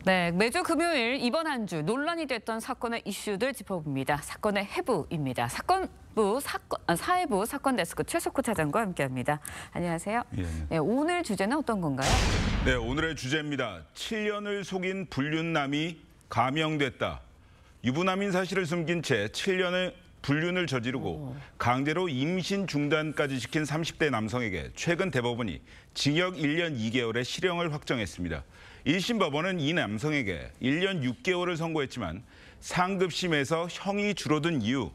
네, 매주 금요일 이번 한 주 논란이 됐던 사건의 이슈들 짚어봅니다. 사건의 해부입니다. 사회부 사건데스크 최석호 차장과 함께합니다. 안녕하세요. 예. 네, 오늘 주제는 어떤 건가요? 네, 오늘의 주제입니다. 7년을 속인 불륜남이 감형됐다. 유부남인 사실을 숨긴 채 7년의 불륜을 저지르고 강제로 임신 중단까지 시킨 30대 남성에게 최근 대법원이 징역 1년 2개월의 실형을 확정했습니다. 1심 법원은 이 남성에게 1년 6개월을 선고했지만 상급심에서 형이 줄어든 이유,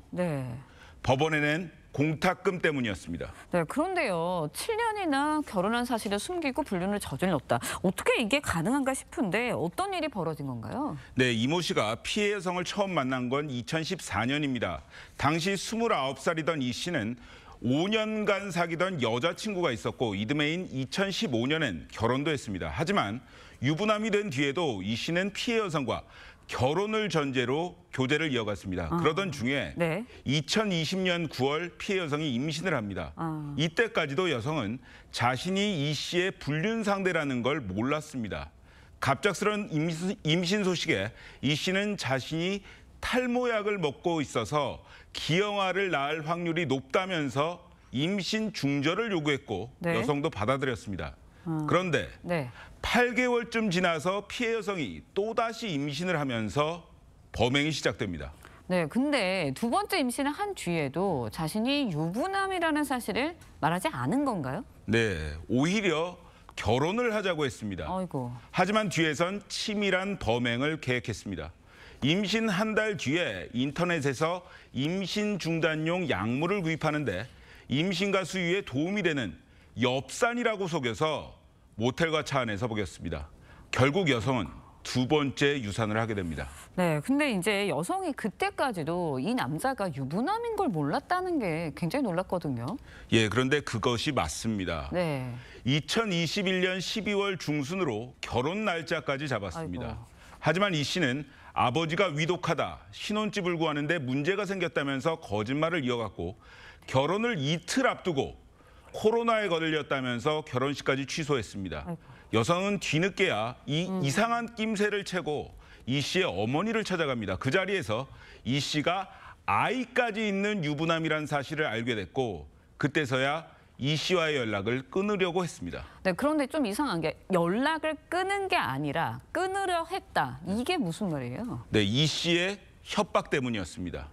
법원에 낸 공탁금 때문이었습니다. 네, 그런데요. 7년이나 결혼한 사실을 숨기고 불륜을 저질렀다. 어떻게 이게 가능한가 싶은데 어떤 일이 벌어진 건가요? 네, 이모 씨가 피해 여성을 처음 만난 건 2014년입니다. 당시 29살이던 이 씨는 5년간 사귀던 여자친구가 있었고 이듬해인 2015년엔 결혼도 했습니다. 하지만 유부남이 된 뒤에도 이 씨는 피해 여성과 결혼을 전제로 교제를 이어갔습니다. 그러던 중에 2020년 9월 피해 여성이 임신을 합니다. 이때까지도 여성은 자신이 이 씨의 불륜 상대라는 걸 몰랐습니다. 갑작스런 임신 소식에 이 씨는 자신이 탈모약을 먹고 있어서 기형아를 낳을 확률이 높다면서 임신 중절을 요구했고 여성도 받아들였습니다. 그런데 8개월쯤 지나서 피해 여성이 또다시 임신을 하면서 범행이 시작됩니다. 네, 근데 두 번째 임신을 한 뒤에도 자신이 유부남이라는 사실을 말하지 않은 건가요? 네, 오히려 결혼을 하자고 했습니다. 아이고. 하지만 뒤에선 치밀한 범행을 계획했습니다. 임신 한 달 뒤에 인터넷에서 임신 중단용 약물을 구입하는데 임신과 수유에 도움이 되는 엽산이라고 속여서 모텔과 차 안에서 먹였습니다. 결국 여성은 두 번째 유산을 하게 됩니다. 네, 근데 이제 여성이 그때까지도 이 남자가 유부남인 걸 몰랐다는 게 굉장히 놀랐거든요. 예, 그런데 그것이 맞습니다. 2021년 12월 중순으로 결혼 날짜까지 잡았습니다. 아이고. 하지만 이 씨는 아버지가 위독하다, 신혼집을 구하는데 문제가 생겼다면서 거짓말을 이어갔고 결혼을 이틀 앞두고 코로나에 걸렸다면서 결혼식까지 취소했습니다. 아이고. 여성은 뒤늦게야 이 이상한 낌새를 채고 이 씨의 어머니를 찾아갑니다. 그 자리에서 이 씨가 아이까지 있는 유부남이라는 사실을 알게 됐고 그때서야 이 씨와의 연락을 끊으려고 했습니다. 네, 그런데 좀 이상한 게 연락을 끊은 게 아니라 끊으려 했다. 이게 무슨 말이에요? 네, 이 씨의 협박 때문이었습니다.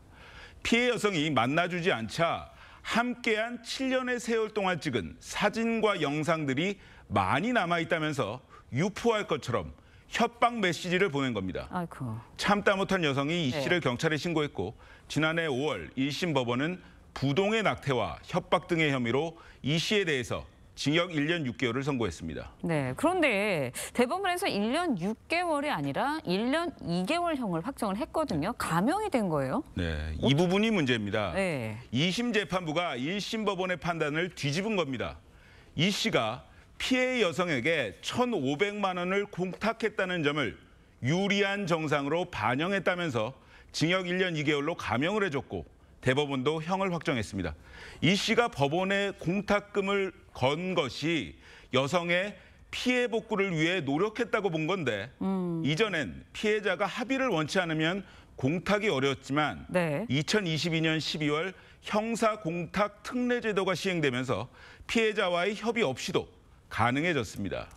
피해 여성이 만나주지 않자 함께한 7년의 세월 동안 찍은 사진과 영상들이 많이 남아있다면서 유포할 것처럼 협박 메시지를 보낸 겁니다. 아이고. 참다 못한 여성이 이 씨를 경찰에 신고했고 지난해 5월 1심 법원은 부동의 낙태와 협박 등의 혐의로 이 씨에 대해서 징역 1년 6개월을 선고했습니다. 네, 그런데 대법원에서 1년 6개월이 아니라 1년 2개월형을 확정을 했거든요. 감형이 된 거예요? 네, 이 부분이 문제입니다. 2심 재판부가 1심 법원의 판단을 뒤집은 겁니다. 이 씨가 피해 여성에게 1,500만 원을 공탁했다는 점을 유리한 정상으로 반영했다면서 징역 1년 2개월로 감형을 해줬고 대법원도 형을 확정했습니다. 이 씨가 법원에 공탁금을 건 것이 여성의 피해 복구를 위해 노력했다고 본 건데 이전엔 피해자가 합의를 원치 않으면 공탁이 어려웠지만 2022년 12월 형사공탁 특례제도가 시행되면서 피해자와의 협의 없이도 가능해졌습니다.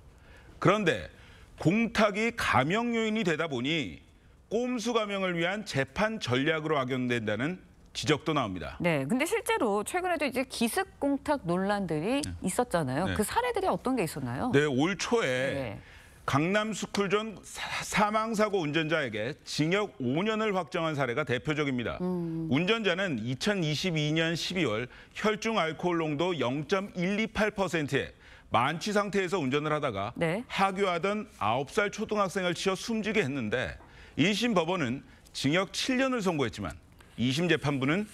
그런데 공탁이 감형 요인이 되다 보니 꼼수 감형을 위한 재판 전략으로 악용된다는 지적도 나옵니다. 네, 근데 실제로 최근에도 이제 기습공탁 논란들이 있었잖아요. 그 사례들이 어떤 게 있었나요? 네, 올 초에 강남 스쿨존 사망사고 운전자에게 징역 5년을 확정한 사례가 대표적입니다. 운전자는 2022년 12월 혈중 알코올 농도 0.128%에 만취 상태에서 운전을 하다가 하교하던 9살 초등학생을 치어 숨지게 했는데 1심 법원은 징역 7년을 선고했지만 2심 재판부는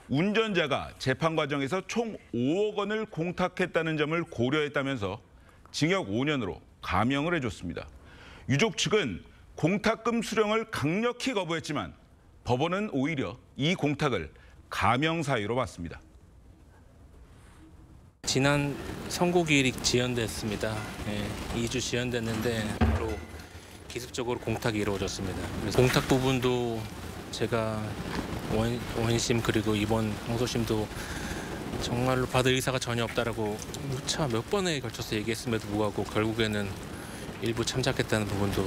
운전자가 재판 과정에서 총 5억 원을 공탁했다는 점을 고려했다면서 징역 5년으로 감형을 해줬습니다. 유족 측은 공탁금 수령을 강력히 거부했지만 법원은 오히려 이 공탁을 감형 사유로 봤습니다. 지난 선고기일이 지연됐습니다. 2주 지연됐는데 바로 기습적으로 공탁이 이루어졌습니다. 그래서 공탁 부분도 제가 원심 그리고 이번 항소심도 정말로 받을 의사가 전혀 없다라고 무차 몇 번에 걸쳐서 얘기했음에도 불구하고 결국에는 일부 참작했다는 부분도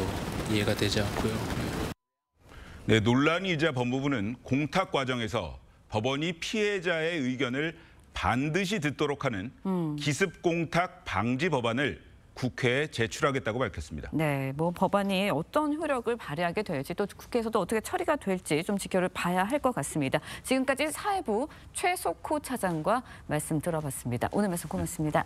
이해가 되지 않고요. 네, 논란이 일자 법무부는 공탁 과정에서 법원이 피해자의 의견을 반드시 듣도록 하는 기습공탁 방지 법안을 국회에 제출하겠다고 밝혔습니다. 네, 뭐 법안이 어떤 효력을 발휘하게 될지 또 국회에서도 어떻게 처리가 될지 좀 지켜봐야 할 것 같습니다. 지금까지 사회부 최석호 차장과 말씀 들어봤습니다. 오늘 말씀 고맙습니다.